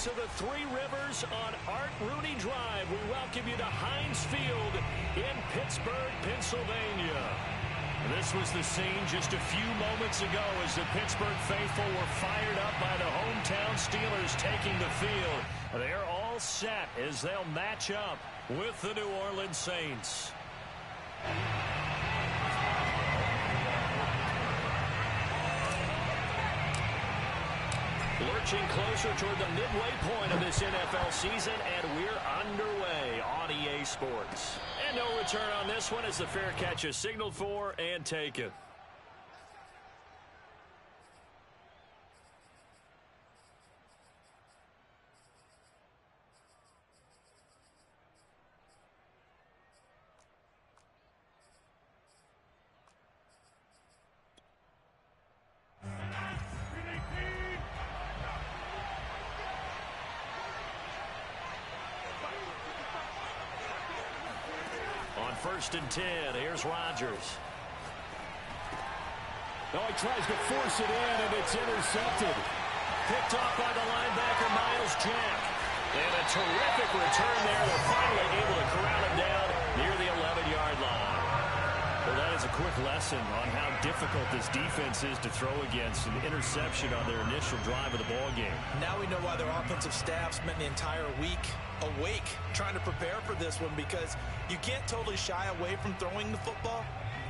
of the Three Rivers on Art Rooney Drive. We welcome you to Heinz Field in Pittsburgh, Pennsylvania. This was the scene just a few moments ago as the Pittsburgh faithful were fired up by the hometown Steelers taking the field. They're all set as they'll match up with the New Orleans Saints. Lurching closer toward the midway point of this NFL season, and we're underway on EA Sports. And no return on this one as the fair catch is signaled for and taken. First and 10. Here's Rodgers. Oh, he tries to force it in, and it's intercepted. Picked off by the linebacker, Miles Jack. And a terrific return there. They're finally able to corral him down near the 11-yard line. Well, that is a quick lesson on how difficult this defense is to throw against. An interception on their initial drive of the ballgame. Now we know why their offensive staff spent the entire week awake trying to prepare for this one, because you can't totally shy away from throwing the football,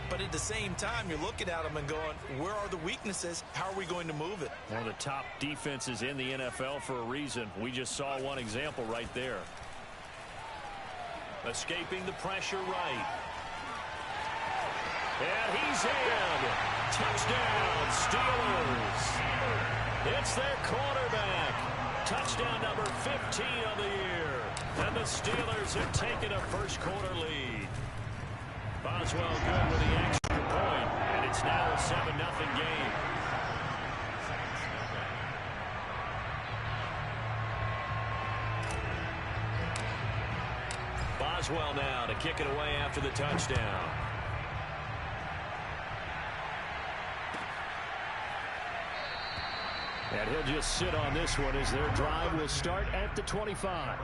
but at the same time you're looking at them and going, where are the weaknesses? How are we going to move it? One of the top defenses in the NFL for a reason. We just saw one example right there. Escaping the pressure right. And he's in. Touchdown, Steelers. It's their quarterback. Touchdown number 15 of the year. And the Steelers have taken a first-quarter lead. Boswell good with the extra point, and it's now a 7-0 game. Boswell now to kick it away after the touchdown. And he'll just sit on this one as their drive will start at the 25.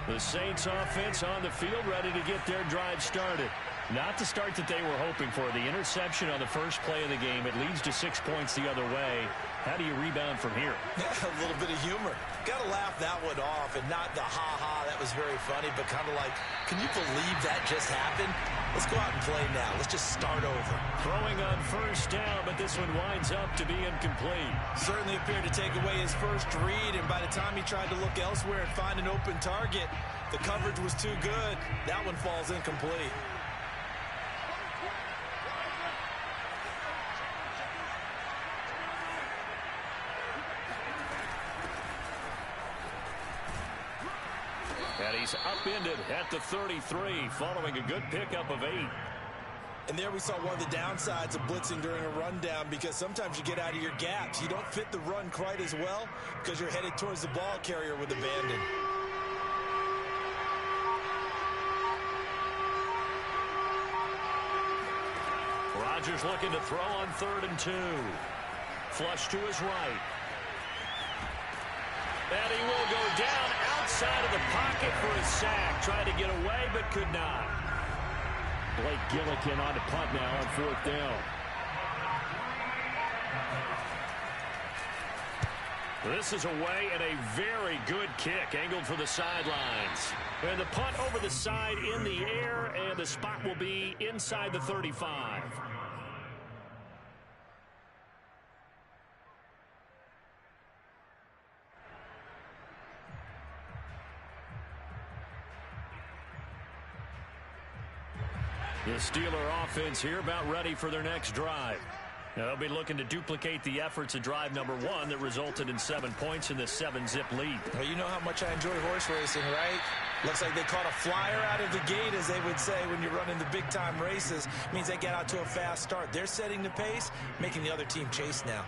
The Saints offense on the field ready to get their drive started. Not the start that they were hoping for. The interception on the first play of the game. It leads to 6 points the other way. How do you rebound from here? A little bit of humor. Got to laugh that one off, and not the ha-ha, that was very funny, but kind of like, can you believe that just happened? Let's go out and play now. Let's just start over. Throwing on first down, but this one winds up to be incomplete. Certainly appeared to take away his first read, and by the time he tried to look elsewhere and find an open target, the coverage was too good. That one falls incomplete. And he's upended at the 33, following a good pickup of 8. And there we saw one of the downsides of blitzing during a rundown, because sometimes you get out of your gaps. You don't fit the run quite as well because you're headed towards the ball carrier with abandon. Rodgers looking to throw on 3rd and 2. Flush to his right. And he will go down outside of the pocket for a sack. Tried to get away, but could not. Blake Gillikin on to punt now on 4th down. This is away and a very good kick, angled for the sidelines. And the punt over the side in the air, and the spot will be inside the 35. The Steeler offense here about ready for their next drive. Now they'll be looking to duplicate the efforts of drive number 1 that resulted in 7 points in this 7-zip lead. Well, you know how much I enjoy horse racing, right? Looks like they caught a flyer out of the gate, as they would say when you're running the big-time races. It means they get out to a fast start. They're setting the pace, making the other team chase now.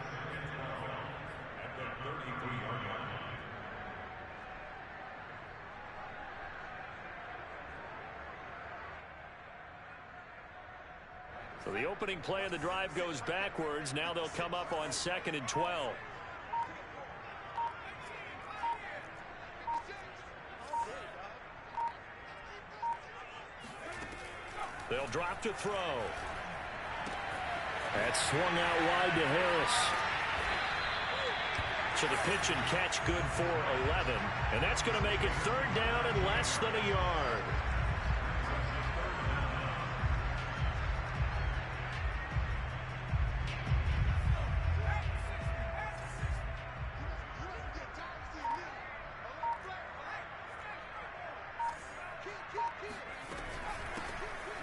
So the opening play of the drive goes backwards. Now they'll come up on 2nd and 12. They'll drop to throw. That's swung out wide to Harris. So the pitch and catch good for 11. And that's going to make it 3rd down and less than a yard.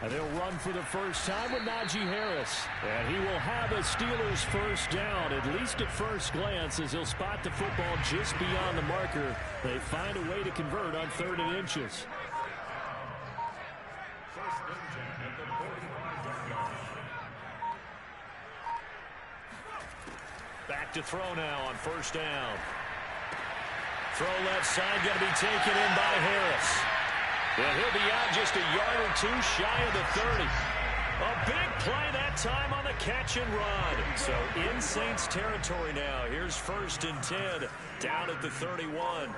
And they'll run for the first time with Najee Harris. And he will have a Steelers first down, at least at first glance, as he'll spot the football just beyond the marker. They find a way to convert on 3rd and inches. Back to throw now on 1st down. Throw left side, going to be taken in by Harris. And he'll be out just a yard or two shy of the 30. A big play that time on the catch and run. So in Saints territory now. Here's 1st and 10 down at the 31.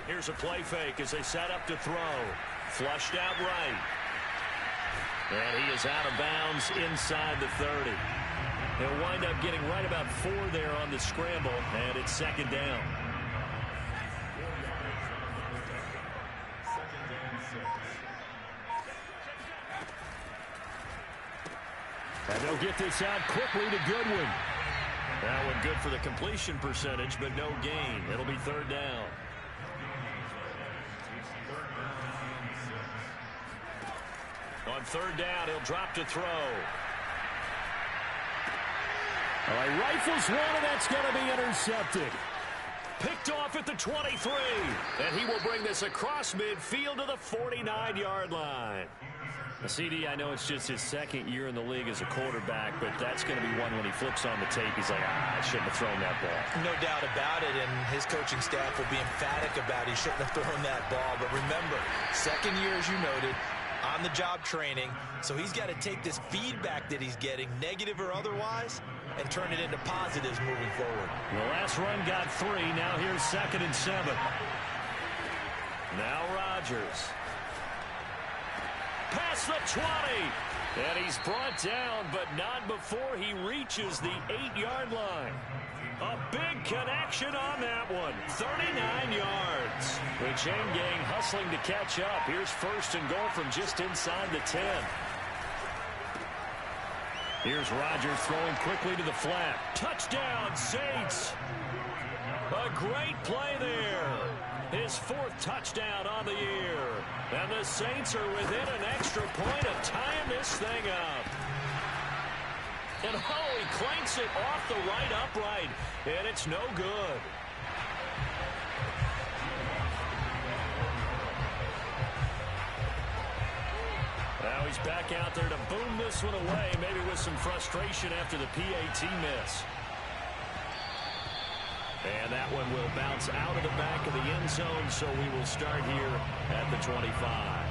Here's a play fake as they set up to throw. Flushed out right. And he is out of bounds inside the 30. He'll wind up getting right about 4 there on the scramble, and it's 2nd down. And they'll get this out quickly to Goodwin. That one good for the completion percentage, but no gain. It'll be 3rd down. On 3rd down, he'll drop to throw. All right, rifles one, and that's going to be intercepted. Picked off at the 23. And he will bring this across midfield to the 49-yard line. CD, I know it's just his 2nd year in the league as a quarterback, but that's going to be one when he flips on the tape. He's like, I shouldn't have thrown that ball. No doubt about it, and his coaching staff will be emphatic about he shouldn't have thrown that ball. But remember, 2nd year, as you noted, on-the-job training, so he's got to take this feedback that he's getting, negative or otherwise, and turn it into positives moving forward. The last run got 3. Now here's 2nd and 7. Now Rodgers. Past the 20. And he's brought down, but not before he reaches the 8-yard line. A big connection on that one. 39 yards. The chain gang hustling to catch up. Here's 1st and goal from just inside the 10. Here's Rodgers throwing quickly to the flat. Touchdown, Saints. A great play there. His 4th touchdown on the year. And the Saints are within an extra point of tying this thing up. And oh, he clanks it off the right upright. And it's no good. Now he's back out there to boom this one away, maybe with some frustration after the PAT miss. And that one will bounce out of the back of the end zone, so we will start here at the 25.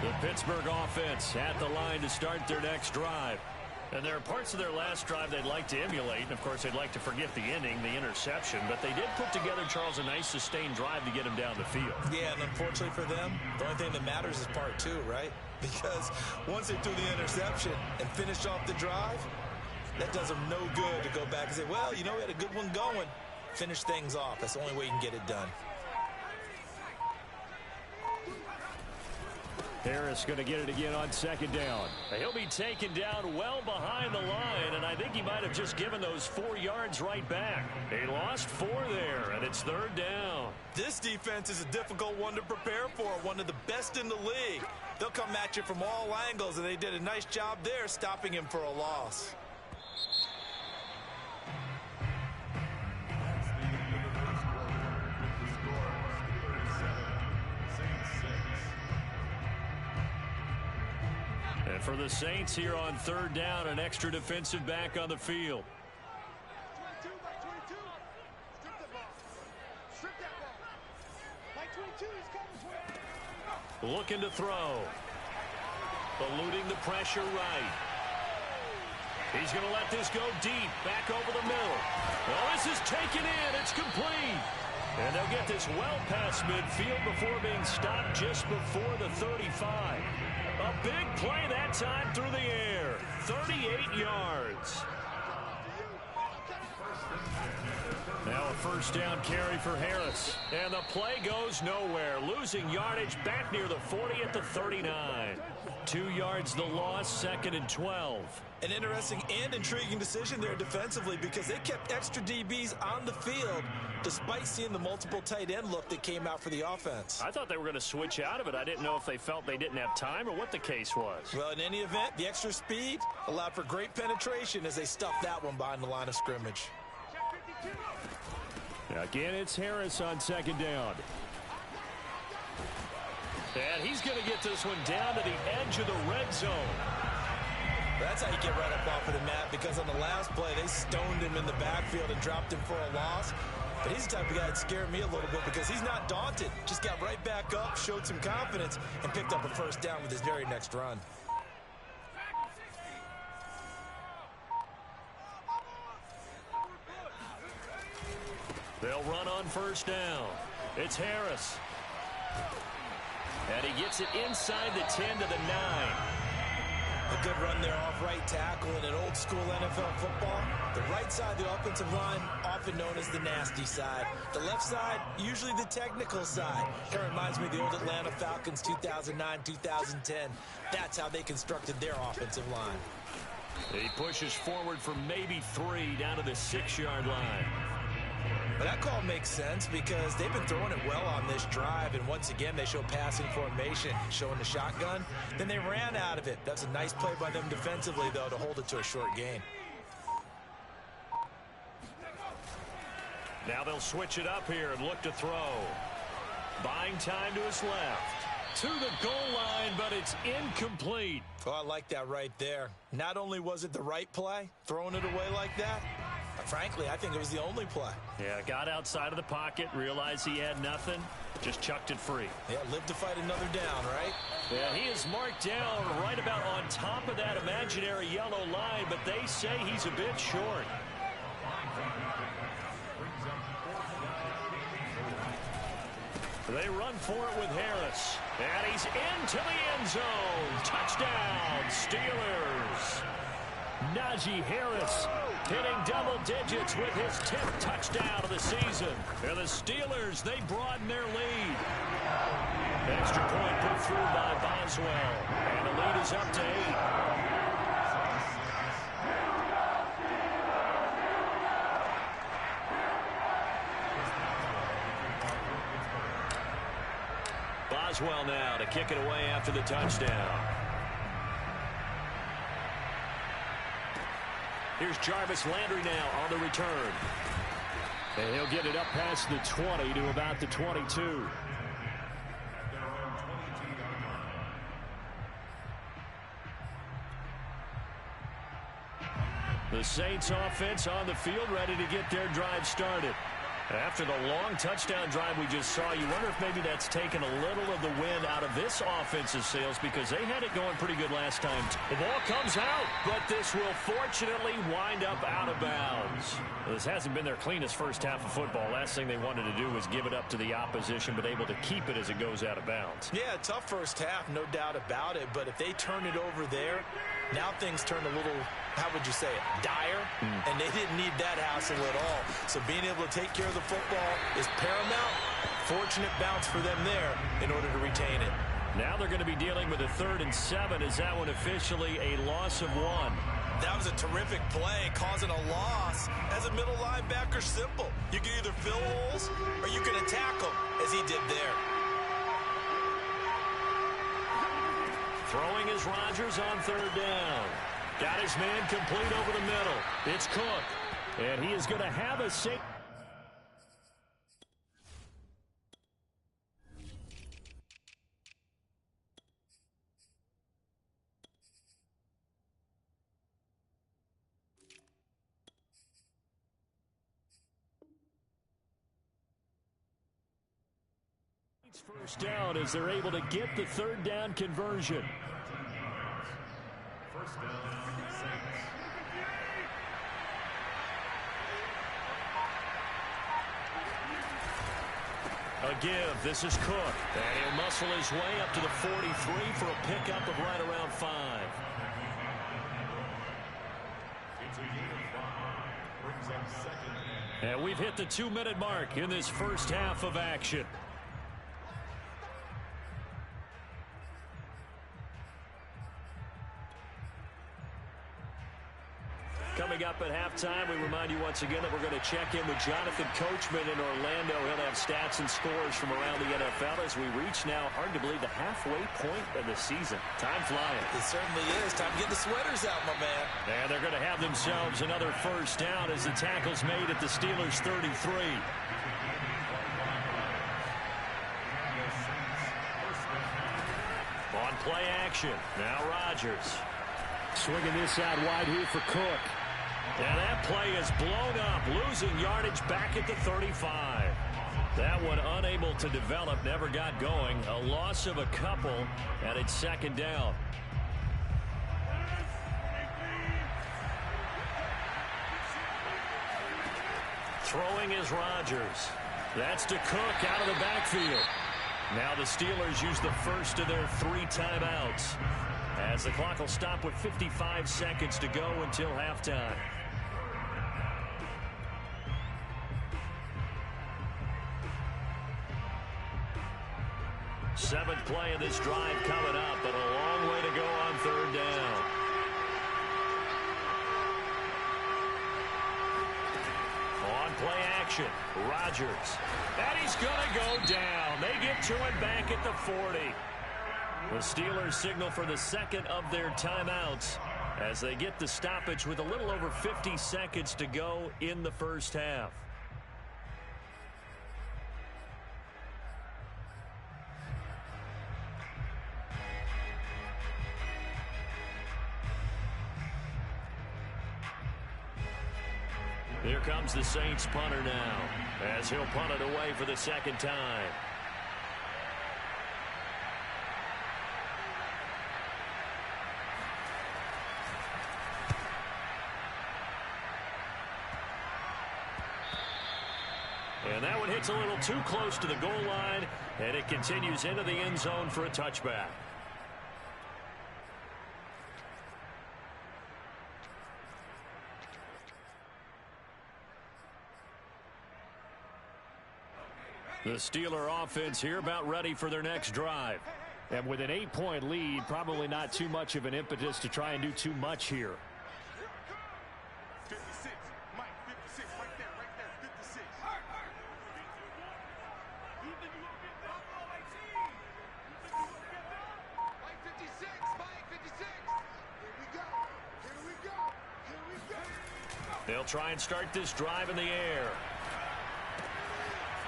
The Pittsburgh offense at the line to start their next drive. And there are parts of their last drive they'd like to emulate. And, of course, they'd like to forget the ending, the interception. But they did put together, Charles, a nice sustained drive to get him down the field. Yeah, and unfortunately for them, the only thing that matters is part 2, right? Because once they threw the interception and finished off the drive, that does them no good to go back and say, well, you know, we had a good one going. Finish things off. That's the only way you can get it done. Harris going to get it again on 2nd down. He'll be taken down well behind the line, and I think he might have just given those 4 yards right back. He lost 4 there, and it's 3rd down. This defense is a difficult one to prepare for, one of the best in the league. They'll come at you from all angles, and they did a nice job there stopping him for a loss. And for the Saints here on 3rd down, an extra defensive back on the field. 22 by 22. Strip that ball. Strip that ball. Looking to throw. Eluding the pressure right. He's going to let this go deep. Back over the middle. Well, this is taken in. It's complete. And they'll get this well past midfield before being stopped just before the 35. A big play that time through the air. 38 yards. Now a first down carry for Harris. And the play goes nowhere. Losing yardage back near the 40 at the 39. 2 yards the loss, 2nd and 12. An interesting and intriguing decision there defensively because they kept extra DBs on the field despite seeing the multiple tight end look that came out for the offense. I thought they were going to switch out of it. I didn't know if they felt they didn't have time or what the case was. Well, in any event, the extra speed allowed for great penetration as they stuffed that one behind the line of scrimmage. Again, it's Harris on 2nd down. And he's going to get this one down to the edge of the red zone. That's how you get right up off of the mat, because on the last play, they stoned him in the backfield and dropped him for a loss. But he's the type of guy that scared me a little bit because he's not daunted. Just got right back up, showed some confidence, and picked up a first down with his very next run. They'll run on first down. It's Harris. And he gets it inside the 10 to the 9. A good run there off right tackle in an old school NFL football. The right side of the offensive line, often known as the nasty side. The left side, usually the technical side. It reminds me of the old Atlanta Falcons 2009, 2010. That's how they constructed their offensive line. He pushes forward for maybe 3 down to the 6-yard line. But that call makes sense because they've been throwing it well on this drive, and once again they show passing formation, showing the shotgun. Then they ran out of it. That's a nice play by them defensively, though, to hold it to a short gain. Now they'll switch it up here and look to throw. Buying time to his left. To the goal line, but it's incomplete. Oh, I like that right there. Not only was it the right play, throwing it away like that, frankly, I think it was the only play. Yeah, got outside of the pocket, realized he had nothing, just chucked it free. Yeah, live to fight another down, right? Yeah, he is marked down right about on top of that imaginary yellow line, but they say he's a bit short. They run for it with Harris. And he's into the end zone. Touchdown, Steelers. Najee Harris hitting double digits with his 10th touchdown of the season. And the Steelers, they broaden their lead. Extra point put through by Boswell. And the lead is up to 8. Boswell now to kick it away after the touchdown. Here's Jarvis Landry now on the return. And he'll get it up past the 20 to about the 22. The Saints offense on the field ready to get their drive started. After the long touchdown drive we just saw, you wonder if maybe that's taken a little of the wind out of this offensive sails because they had it going pretty good last time. The ball comes out, but this will fortunately wind up out of bounds. This hasn't been their cleanest first half of football. Last thing they wanted to do was give it up to the opposition, but able to keep it as it goes out of bounds. Yeah, tough first half, no doubt about it, but if they turn it over there, now things turn a little, how would you say it, dire, and they didn't need that hassle at all. So being able to take care of the football is paramount. Fortunate bounce for them there in order to retain it. Now they're going to be dealing with a 3rd and 7. Is that one officially a loss of 1? That was a terrific play, causing a loss. As a middle linebacker, simple. You can either fill holes or you can attack them, as he did there. Throwing is Rodgers on 3rd down. Got his man complete over the middle. It's Cook. And he is going to have a safe. First down as they're able to get the third down conversion. First down, Saints. A give. This is Cook. And he'll muscle his way up to the 43 for a pickup of right around 5. It's a gain of 5. Brings up second. And we've hit the 2-minute mark in this first half of action. Coming up at halftime, we remind you once again that we're going to check in with Jonathan Coachman in Orlando. He'll have stats and scores from around the NFL as we reach now, hard to believe, the halfway point of the season. Time flying. It certainly is. Time to get the sweaters out, my man. And they're going to have themselves another first down as the tackle's made at the Steelers' 33. On play action. Now Rodgers. Swinging this out wide here for Cook. And that play is blown up, losing yardage back at the 35. That one unable to develop, never got going. A loss of a couple, and it's second down. Throwing is Rodgers. That's to Cook out of the backfield. Now the Steelers use the first of their 3 timeouts, as the clock will stop with 55 seconds to go until halftime. Seventh play of this drive coming up, but a long way to go on third down. On play action, Rodgers. And he's going to go down. They get to it back at the 40. The Steelers signal for the second of their timeouts as they get the stoppage with a little over 50 seconds to go in the first half. Here comes the Saints punter now as he'll punt it away for the second time. And that one hits a little too close to the goal line, and it continues into the end zone for a touchback. The Steeler offense here about ready for their next drive. And with an 8-point lead, probably not too much of an impetus to try and do too much here. 56, Mike, 56, right there, 56. Mike, 56, Mike, 56. Here we go. They'll try and start this drive in the air.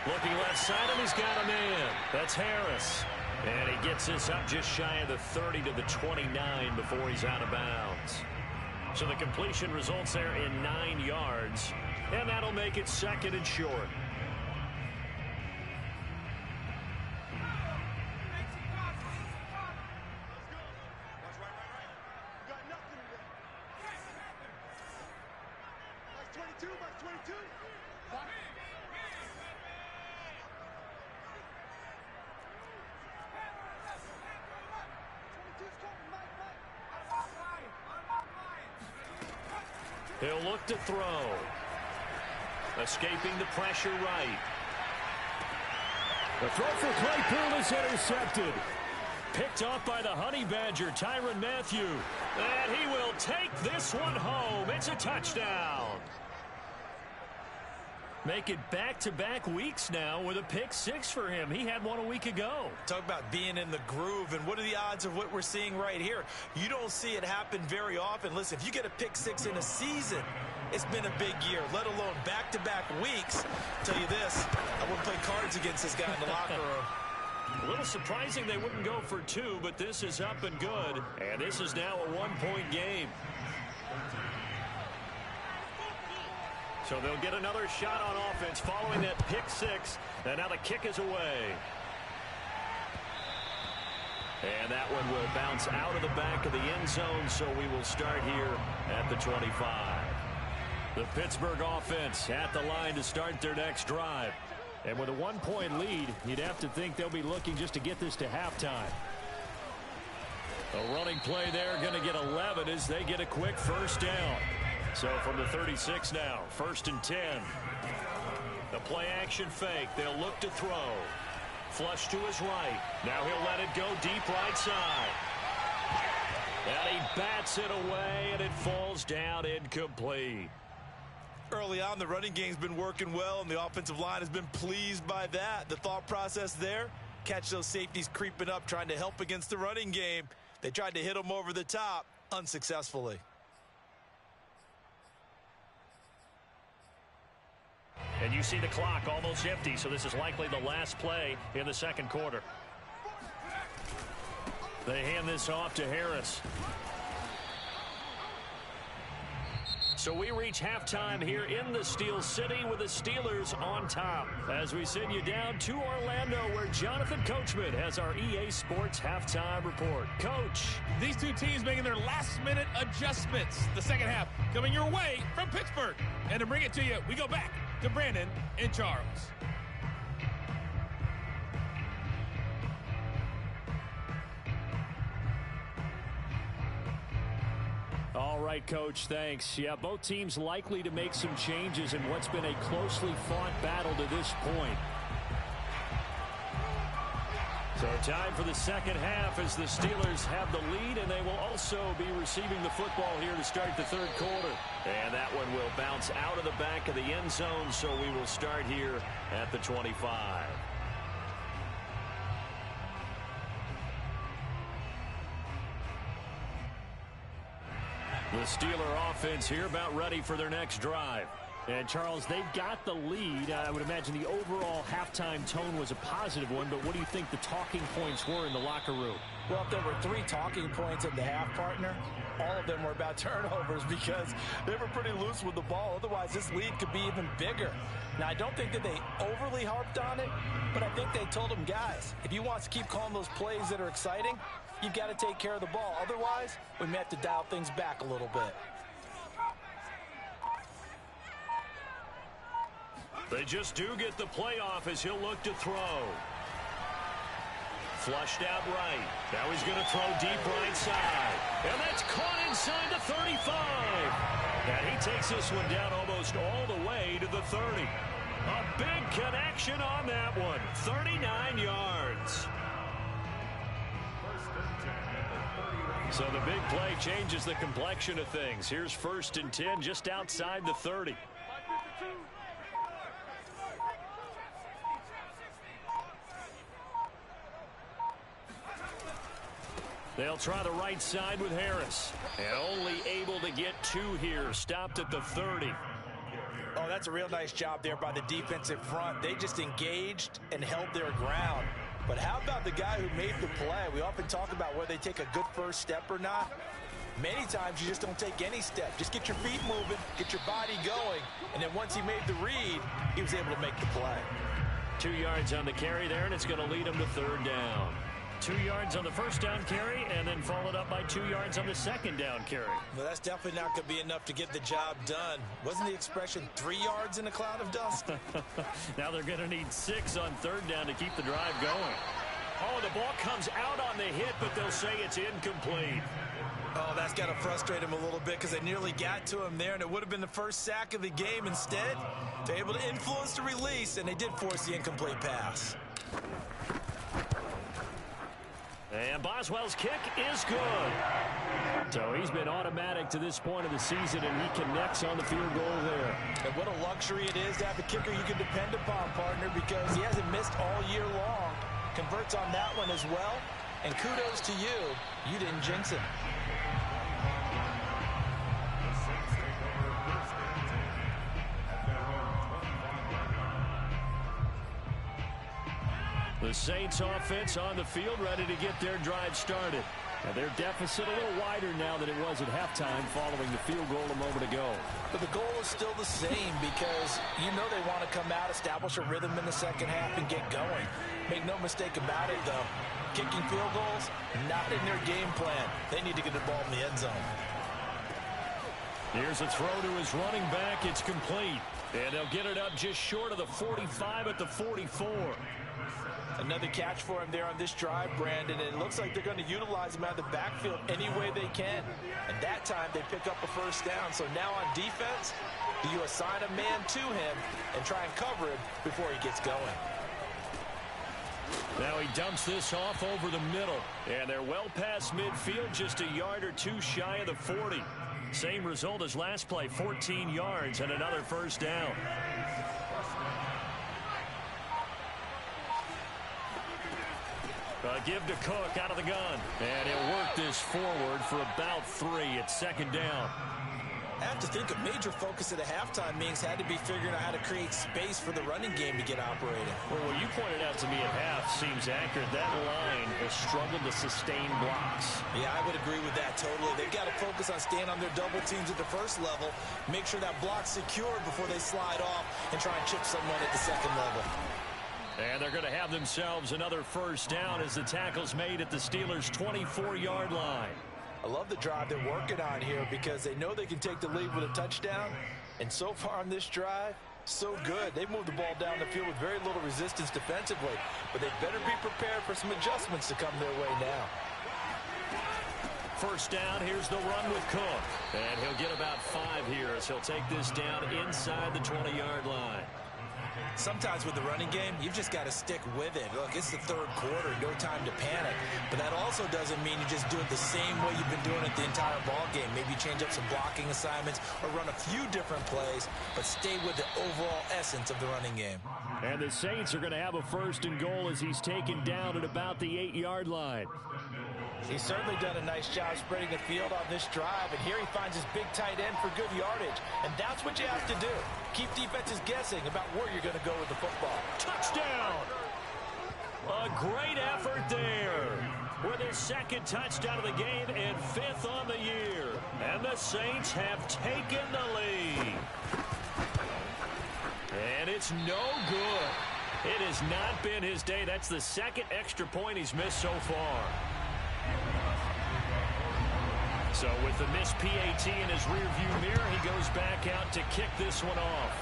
Looking left side, and he's got a man. That's Harris. And he gets this up just shy of the 30 to the 29 before he's out of bounds. So the completion results there in 9 yards, and that'll make it second and short. He'll look to throw. Escaping the pressure right. The throw for Claypool is intercepted. Picked off by the Honey Badger, Tyrann Mathieu. And he will take this one home. It's a touchdown. Make it back-to-back weeks now with a pick 6 for him. He had one a week ago. Talk about being in the groove, and what are the odds of what we're seeing right here? You don't see it happen very often. Listen, if you get a pick 6 in a season, it's been a big year, let alone back-to-back weeks. I'll tell you this, I wouldn't play cards against this guy in the locker room. A little surprising they wouldn't go for 2, but this is up and good. And this is now a 1-point game. So they'll get another shot on offense following that pick 6. And now the kick is away. And that one will bounce out of the back of the end zone, so we will start here at the 25. The Pittsburgh offense at the line to start their next drive. And with a 1-point lead, you'd have to think they'll be looking just to get this to halftime. A running play there, going to get 11 as they get a quick first down. So from the 36 now, 1st and 10. The play action fake. They'll look to throw. Flush to his right. Now he'll let it go deep right side. And he bats it away, and it falls down incomplete. Early on, the running game's been working well, and the offensive line has been pleased by that. The thought process there, catch those safeties creeping up, trying to help against the running game. They tried to hit them over the top, unsuccessfully. And you see the clock almost empty, so this is likely the last play in the second quarter. They hand this off to Harris. So we reach halftime here in the Steel City with the Steelers on top. As we send you down to Orlando, where Jonathan Coachman has our EA Sports halftime report. Coach. These two teams making their last-minute adjustments. The second half coming your way from Pittsburgh. And to bring it to you, we go back to Brandon and Charles. All right, Coach, thanks. Yeah, both teams likely to make some changes in what's been a closely fought battle to this point. So time for the second half as the Steelers have the lead, and they will also be receiving the football here to start the third quarter. And that one will bounce out of the back of the end zone, so we will start here at the 25. The Steeler offense here about ready for their next drive. And, Charles, they've got the lead. I would imagine the overall halftime tone was a positive one, but what do you think the talking points were in the locker room? Well, if there were 3 talking points at the half, partner, all of them were about turnovers because they were pretty loose with the ball. Otherwise, this lead could be even bigger. Now, I don't think that they overly harped on it, but I think they told them, guys, if you want to keep calling those plays that are exciting, you've got to take care of the ball. Otherwise, we may have to dial things back a little bit. They just do get the playoff as he'll look to throw. Flushed out right. Now he's going to throw deep right side. And that's caught inside the 35. And he takes this one down almost all the way to the 30. A big connection on that one. 39 yards. So the big play changes the complexion of things. Here's 1st and 10 just outside the 30. They'll try the right side with Harris. And only able to get 2 here. Stopped at the 30. Oh, that's a real nice job there by the defensive front. They just engaged and held their ground. But how about the guy who made the play? We often talk about whether they take a good first step or not. Many times you just don't take any step. Just get your feet moving, get your body going. And then once he made the read, he was able to make the play. 2 yards on the carry there, and it's going to lead him to 3rd down. 2 yards on the first down carry, and then followed up by 2 yards on the second down carry. Well, that's definitely not going to be enough to get the job done. Wasn't the expression 3 yards in a cloud of dust? Now they're going to need 6 on 3rd down to keep the drive going. Oh, the ball comes out on the hit, but they'll say it's incomplete. Oh, that's got to frustrate him a little bit because they nearly got to him there, and it would have been the first sack of the game. Instead, they're able to influence the release, and they did force the incomplete pass. And Boswell's kick is good. So he's been automatic to this point of the season, and he connects on the field goal there. And what a luxury it is to have a kicker you can depend upon, partner, because he hasn't missed all year long. Converts on that one as well. And kudos to you. You didn't jinx him. The Saints offense on the field ready to get their drive started. Now their deficit a little wider now than it was at halftime following the field goal a moment ago. But the goal is still the same because you know they want to come out, establish a rhythm in the second half, and get going. Make no mistake about it, though. Kicking field goals, not in their game plan. They need to get the ball in the end zone. Here's a throw to his running back. It's complete. And they'll get it up just short of the 45 at the 44. Another catch for him there on this drive, Brandon. And it looks like they're going to utilize him out of the backfield any way they can. And that time they pick up a first down. So now on defense, do you assign a man to him and try and cover him before he gets going? Now he dumps this off over the middle. And they're well past midfield, just a yard or two shy of the 40. Same result as last play, 14 yards and another first down. Give to Cook out of the gun. And he'll work this forward for about 3 at second down. I have to think a major focus at the halftime meetings had to be figuring out how to create space for the running game to get operating. Well, what you pointed out to me at half seems accurate. That line has struggled to sustain blocks. Yeah, I would agree with that totally. They've got to focus on staying on their double teams at the first level, make sure that block's secured before they slide off and try and chip someone at the second level. And they're going to have themselves another first down as the tackle's made at the Steelers' 24-yard line. I love the drive they're working on here because they know they can take the lead with a touchdown. And so far on this drive, so good. They've moved the ball down the field with very little resistance defensively. But they better be prepared for some adjustments to come their way now. First down, here's the run with Cook. And he'll get about 5 here as he'll take this down inside the 20-yard line. Sometimes with the running game, you've just got to stick with it. Look, it's the third quarter, no time to panic. But that also doesn't mean you just do it the same way you've been doing it the entire ball game. Maybe change up some blocking assignments or run a few different plays, but stay with the overall essence of the running game. And the Saints are going to have a first and goal as he's taken down at about the 8-yard line. He's certainly done a nice job spreading the field on this drive, and here he finds his big tight end for good yardage. And that's what you have to do. Keep defenses guessing about where you're going to go with the football. Touchdown! A great effort there with his second touchdown of the game and 5th on the year. And the Saints have taken the lead. And it's no good. It has not been his day. That's the second extra point he's missed so far. So with the missed PAT in his rearview mirror, he goes back out to kick this one off.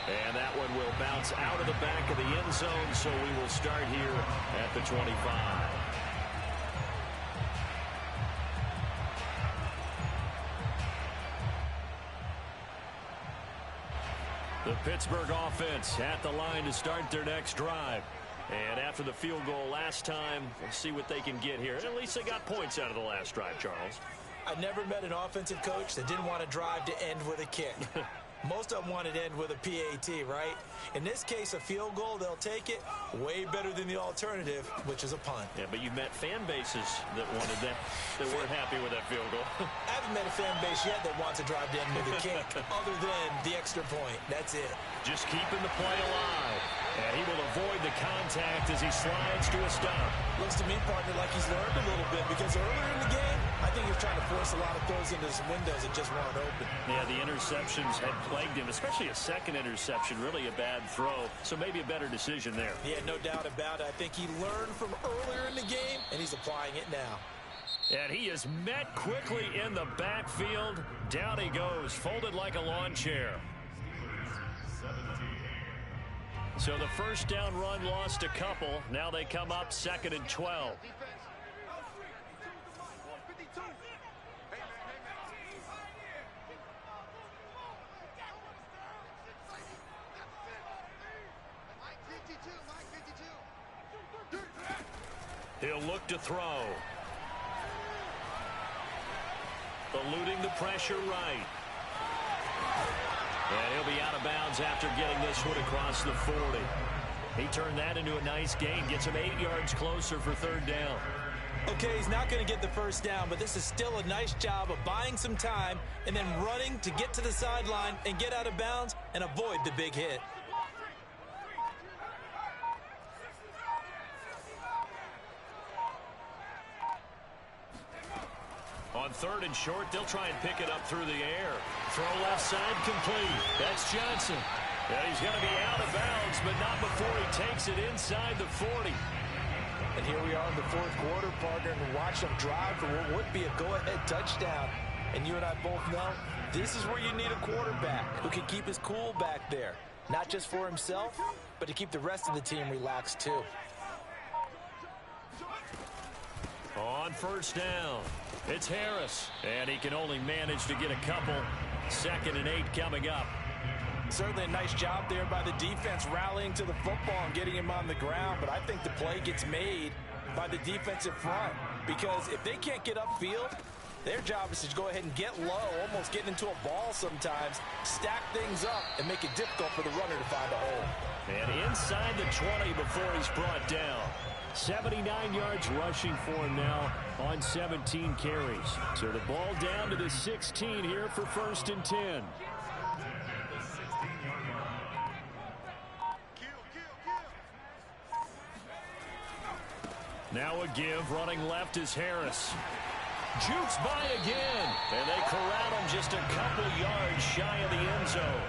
And that one will bounce out of the back of the end zone, so we will start here at the 25. The Pittsburgh offense at the line to start their next drive. And after the field goal last time, we'll see what they can get here. At least they got points out of the last drive, Charles. I never met an offensive coach that didn't want to drive to end with a kick. Most of them wanted to end with a PAT, right? In this case, a field goal, they'll take it. Way better than the alternative, which is a punt. Yeah, but you've met fan bases that wanted that, that weren't happy with that field goal. I haven't met a fan base yet that wants to drive to end with a kick, other than the extra point. That's it. Just keeping the play alive. And he will avoid the contact as he slides to a stop. Looks to me, partner, like he's learned a little bit because earlier in the game, I think he was trying to force a lot of throws into some windows that just weren't open. Yeah, the interceptions had plagued him, especially a second interception, really a bad throw. So maybe a better decision there. Yeah, no doubt about it. I think he learned from earlier in the game, and he's applying it now. And he is met quickly in the backfield. Down he goes, folded like a lawn chair. So the first down run lost a couple. Now they come up 2nd and 12. He'll look to throw. Eluding the pressure right. And he'll be out of bounds after getting this one across the 40. He turned that into a nice gain. Gets him 8 yards closer for 3rd down. Okay, he's not going to get the first down, but this is still a nice job of buying some time and then running to get to the sideline and get out of bounds and avoid the big hit. On 3rd and short, they'll try and pick it up through the air. Throw left side complete. That's Johnson. And he's going to be out of bounds, but not before he takes it inside the 40. And here we are in the fourth quarter, partner, and watch them drive for what would be a go-ahead touchdown. And you and I both know this is where you need a quarterback who can keep his cool back there. Not just for himself, but to keep the rest of the team relaxed too. On first down, it's Harris. And he can only manage to get a couple. 2nd and 8 coming up. Certainly a nice job there by the defense rallying to the football and getting him on the ground. But I think the play gets made by the defensive front. Because if they can't get upfield, their job is to go ahead and get low, almost get into a ball sometimes, stack things up, and make it difficult for the runner to find a hole. And inside the 20 before he's brought down. 79 yards rushing for him now on 17 carries. So the ball down to the 16 here for 1st and 10. Now a give, running left is Harris. Jukes by again, and they corral him just a couple yards shy of the end zone.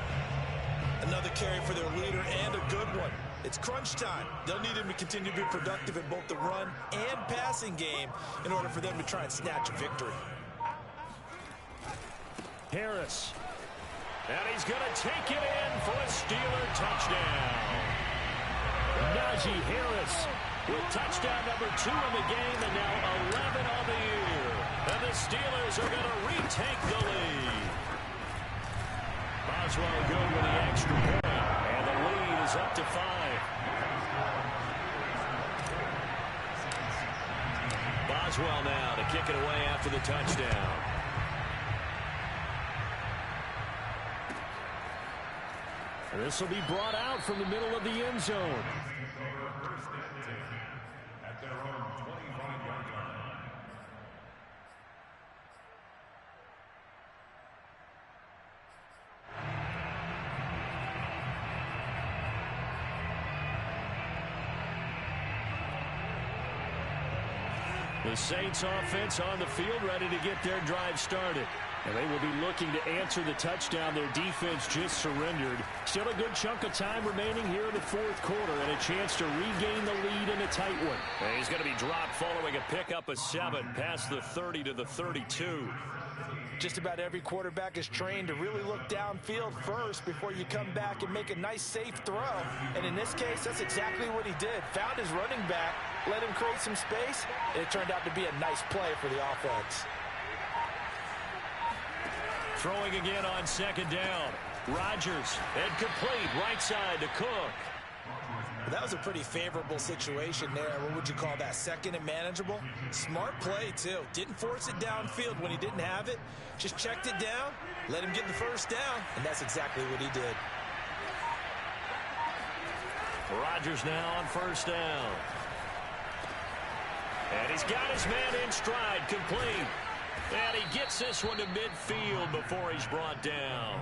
Another carry for their leader and a good one. It's crunch time. They'll need him to continue to be productive in both the run and passing game in order for them to try and snatch a victory. Harris. And he's going to take it in for a Steeler touchdown. Najee Harris with touchdown number 2 in the game and now 11 on the year. And the Steelers are going to retake the lead. Boswell good with the extra point. And the lead is up to 5. Boswell now to kick it away after the touchdown. This will be brought out from the middle of the end zone. The Saints offense on the field ready to get their drive started. And they will be looking to answer the touchdown their defense just surrendered. Still a good chunk of time remaining here in the fourth quarter and a chance to regain the lead in a tight one. And he's going to be dropped following a pickup of 7 past the 30 to the 32. Just about every quarterback is trained to really look downfield first before you come back and make a nice safe throw. And in this case, that's exactly what he did. Found his running back, let him create some space, and it turned out to be a nice play for the offense. Throwing again on 2nd down. Rodgers, and complete, right side to Cook. That was a pretty favorable situation there. What would you call that? 2nd and manageable? Smart play, too. Didn't force it downfield when he didn't have it. Just checked it down, let him get the first down, and that's exactly what he did. Rodgers now on 1st down. And he's got his man in stride, complete. And he gets this one to midfield before he's brought down.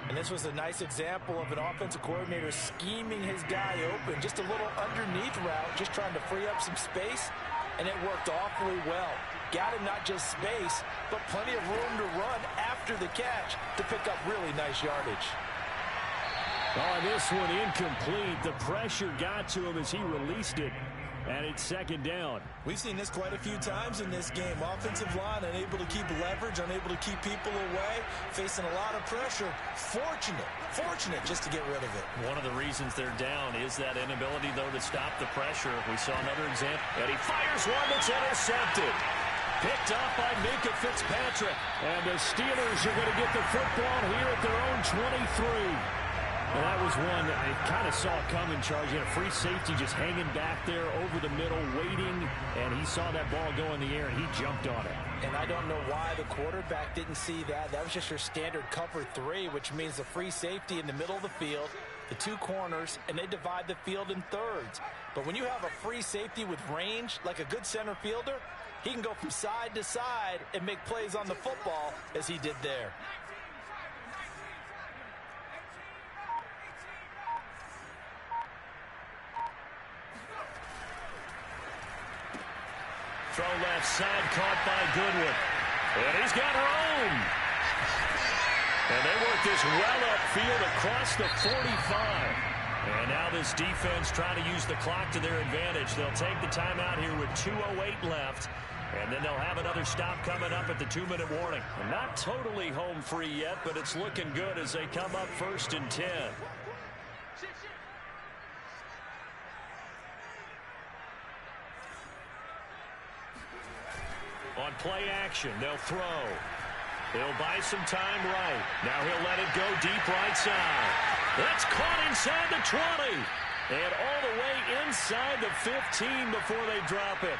And this was a nice example of an offensive coordinator scheming his guy open. Just a little underneath route, just trying to free up some space. And it worked awfully well. Got him not just space, but plenty of room to run after the catch to pick up really nice yardage. Oh, this one incomplete. The pressure got to him as he released it. And it's 2nd down. We've seen this quite a few times in this game. Offensive line unable to keep leverage, unable to keep people away, facing a lot of pressure. Fortunate just to get rid of it. One of the reasons they're down is that inability, though, to stop the pressure. We saw another example. And he fires one that's intercepted. Picked up by Minka Fitzpatrick. And the Steelers are going to get the football here at their own 23. And that was one I kind of saw it coming, Charles. He had a free safety just hanging back there over the middle, waiting, and he saw that ball go in the air, and he jumped on it. And I don't know why the quarterback didn't see that. That was just your standard cover 3, which means the free safety in the middle of the field, the 2 corners, and they divide the field in thirds. But when you have a free safety with range, like a good center fielder, he can go from side to side and make plays on the football as he did there. Throw left side, caught by Goodwin. And he's got room. And they work this well upfield across the 45. And now this defense trying to use the clock to their advantage. They'll take the timeout here with 2:08 left. And then they'll have another stop coming up at the 2-minute warning. And not totally home free yet, but it's looking good as they come up 1st and 10. On play action, they'll throw. He'll buy some time right. Now he'll let it go deep right side. That's caught inside the 20. And all the way inside the 15 before they drop it.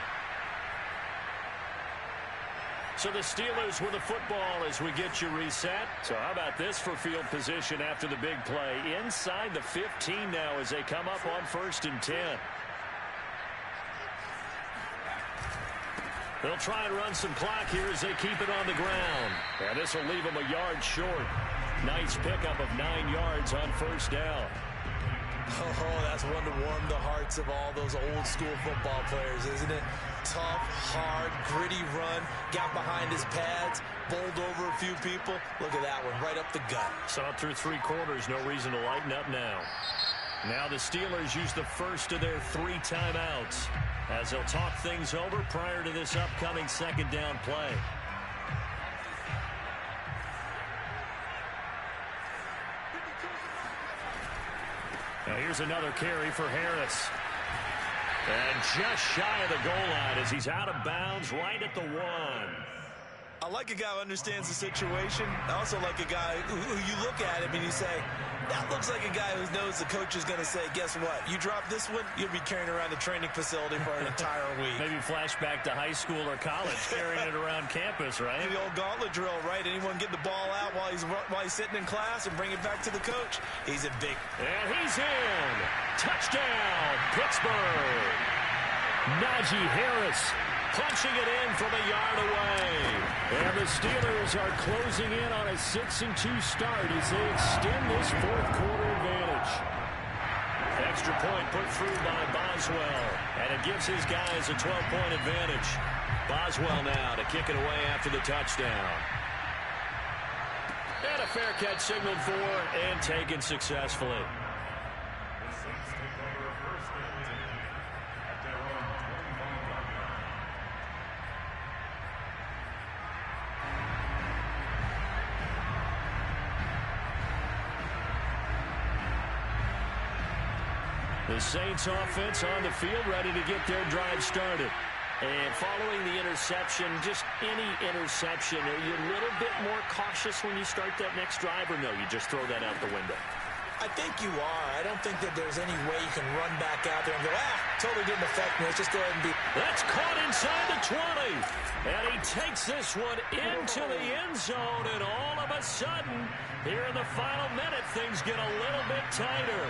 So the Steelers with the football as we get you reset. So how about this for field position after the big play? Inside the 15 now as they come up on 1st and 10. They'll try and run some clock here as they keep it on the ground. And this will leave them a yard short. Nice pickup of 9 yards on 1st down. Oh, that's one to warm the hearts of all those old school football players, isn't it? Tough, hard, gritty run. Got behind his pads, bowled over a few people. Look at that one, right up the gut. Saw it through 3 quarters. No reason to lighten up now. Now the Steelers use the first of their 3 timeouts as they'll talk things over prior to this upcoming 2nd down play. Now here's another carry for Harris. And just shy of the goal line as he's out of bounds right at the 1. I like a guy who understands the situation. I also like a guy who you look at him and you say, that looks like a guy who knows the coach is going to say, guess what? You drop this one, you'll be carrying around the training facility for an entire week. Maybe flashback to high school or college, carrying it around campus, right? The old gauntlet drill, right? Anyone get the ball out while he's sitting in class and bring it back to the coach? He's a big... And he's in! Touchdown, Pittsburgh! Najee Harris punching it in from a yard away. And the Steelers are closing in on a 6-2 start as they extend this 4th quarter advantage. Extra point put through by Boswell. And it gives his guys a 12-point advantage. Boswell now to kick it away after the touchdown. And a fair catch signaled for and taken successfully. The Saints offense on the field ready to get their drive started. And following the interception, just any interception, are you a little bit more cautious when you start that next drive, or no, you just throw that out the window? I think you are. I don't think that there's any way you can run back out there and go, totally didn't affect me. Let's just go ahead and be... That's caught inside the 20. And he takes this one into the end zone, and all of a sudden, here in the final minute, things get a little bit tighter.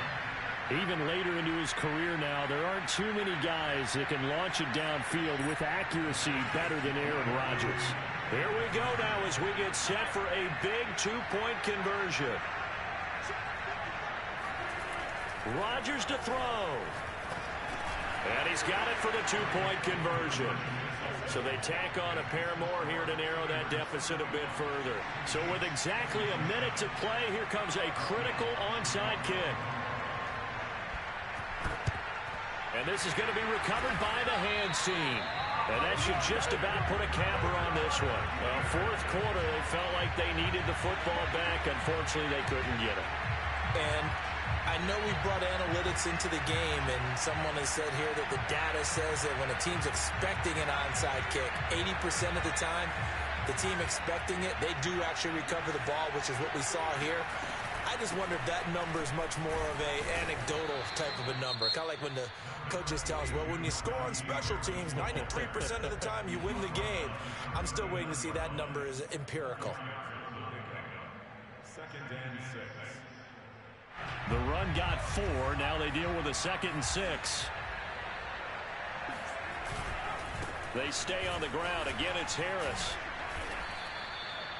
Even later into his career now, there aren't too many guys that can launch it downfield with accuracy better than Aaron Rodgers. Here we go now as we get set for a big 2-point conversion. Rodgers to throw. And he's got it for the 2-point conversion. So they tack on a pair more here to narrow that deficit a bit further. So with exactly a minute to play, here comes a critical onside kick. And this is going to be recovered by the hands team. And that should just about put a capper on this one. Well, 4th quarter, they felt like they needed the football back. Unfortunately, they couldn't get it. And I know we brought analytics into the game, and someone has said here that the data says that when a team's expecting an onside kick, 80% of the time, the team expecting it, they do actually recover the ball, which is what we saw here. I just wonder if that number is much more of a anecdotal type of a number. Kind of like when the coaches tell us, well, when you score on special teams, 93% of the time you win the game. I'm still waiting to see that number is empirical. 2nd and 6. The run got 4. Now they deal with a 2nd and 6. They stay on the ground. Again, it's Harris.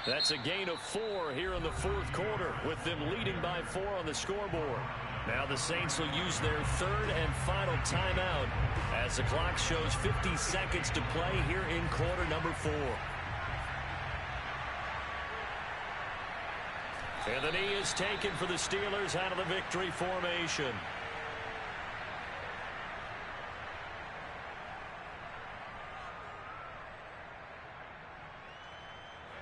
That's a gain of 4 here in the 4th quarter with them leading by 4 on the scoreboard. Now the Saints will use their 3rd and final timeout as the clock shows 50 seconds to play here in quarter number 4. And the knee is taken for the Steelers out of the victory formation.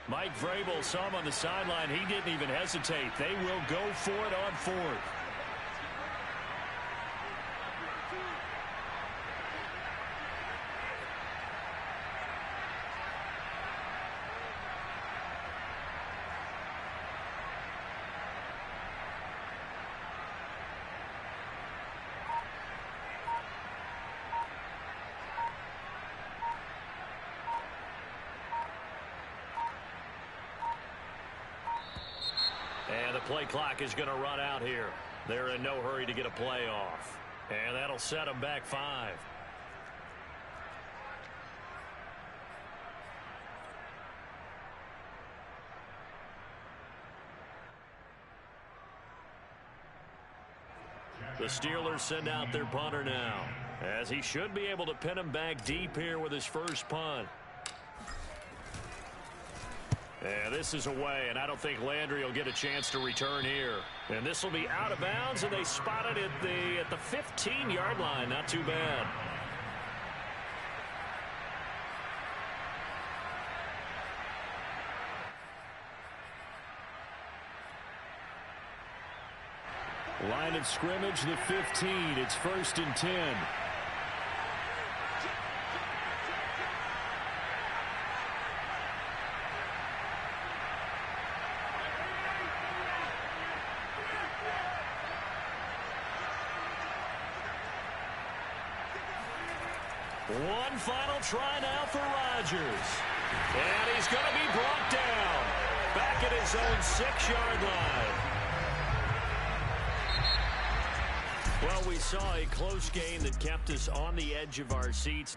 Mike Vrabel saw him on the sideline. He didn't even hesitate. They will go for it on fourth. And the play clock is going to run out here. They're in no hurry to get a play off. And that'll set them back 5. The Steelers send out their punter now, as he should be able to pin him back deep here with his first punt. And this is away, and I don't think Landry will get a chance to return here. And this will be out of bounds, and they spot it at the 15-yard line. Not too bad. Line of scrimmage, the 15. It's 1st and 10. One final try now for Rodgers. And he's going to be brought down. Back at his own 6-yard line. Well, we saw a close game that kept us on the edge of our seats.